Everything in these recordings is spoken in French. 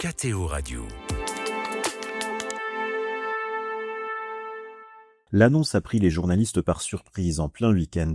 KTO Radio. L'annonce a pris les journalistes par surprise en plein week-end.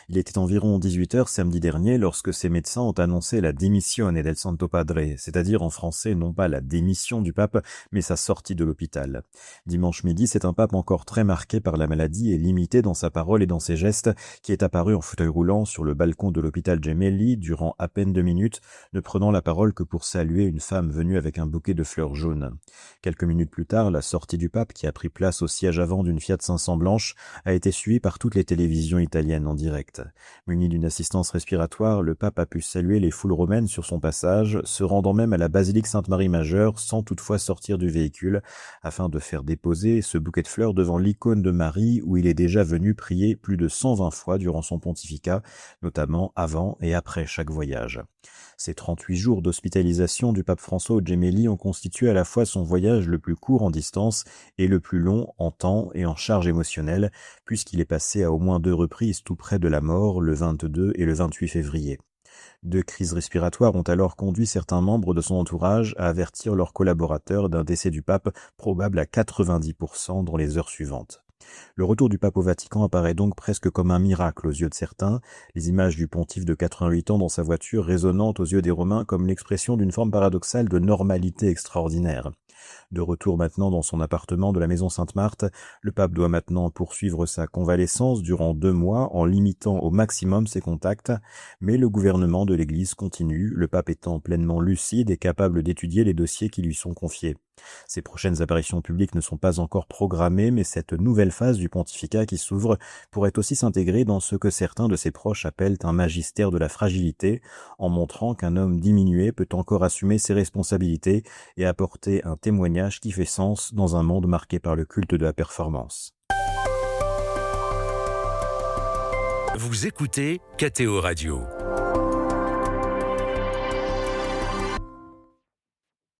Il était environ 18h samedi dernier lorsque ces médecins ont annoncé la dimissione del Santo Padre, c'est-à-dire en français non pas la démission du pape, mais sa sortie de l'hôpital. Dimanche midi, c'est un pape encore très marqué par la maladie et limité dans sa parole et dans ses gestes, qui est apparu en fauteuil roulant sur le balcon de l'hôpital Gemelli durant à peine 2 minutes, ne prenant la parole que pour saluer une femme venue avec un bouquet de fleurs jaunes. Quelques minutes plus tard, la sortie du pape, qui a pris place au siège avant d'une Fiat 500 blanche, a été suivie par toutes les télévisions italiennes en direct. Muni d'une assistance respiratoire, le pape a pu saluer les foules romaines sur son passage, se rendant même à la basilique Sainte-Marie Majeure sans toutefois sortir du véhicule, afin de faire déposer ce bouquet de fleurs devant l'icône de Marie où il est déjà venu prier plus de 120 fois durant son pontificat, notamment avant et après chaque voyage. Ces 38 jours d'hospitalisation du pape François au Gemelli ont constitué à la fois son voyage le plus court en distance et le plus long en temps et en charge émotionnelle, puisqu'il est passé à au moins 2 reprises tout près de la mort, le 22 et le 28 février. 2 crises respiratoires ont alors conduit certains membres de son entourage à avertir leurs collaborateurs d'un décès du pape probable à 90% dans les heures suivantes. Le retour du pape au Vatican apparaît donc presque comme un miracle aux yeux de certains, les images du pontife de 88 ans dans sa voiture résonnant aux yeux des Romains comme l'expression d'une forme paradoxale de normalité extraordinaire. De retour maintenant dans son appartement de la maison Sainte-Marthe, le pape doit maintenant poursuivre sa convalescence durant 2 mois en limitant au maximum ses contacts, mais le gouvernement de l'Église continue, le pape étant pleinement lucide et capable d'étudier les dossiers qui lui sont confiés. Ses prochaines apparitions publiques ne sont pas encore programmées, mais cette nouvelle phase du pontificat qui s'ouvre pourrait aussi s'intégrer dans ce que certains de ses proches appellent un magistère de la fragilité, en montrant qu'un homme diminué peut encore assumer ses responsabilités et apporter un témoignage qui fait sens dans un monde marqué par le culte de la performance. Vous écoutez KTO Radio.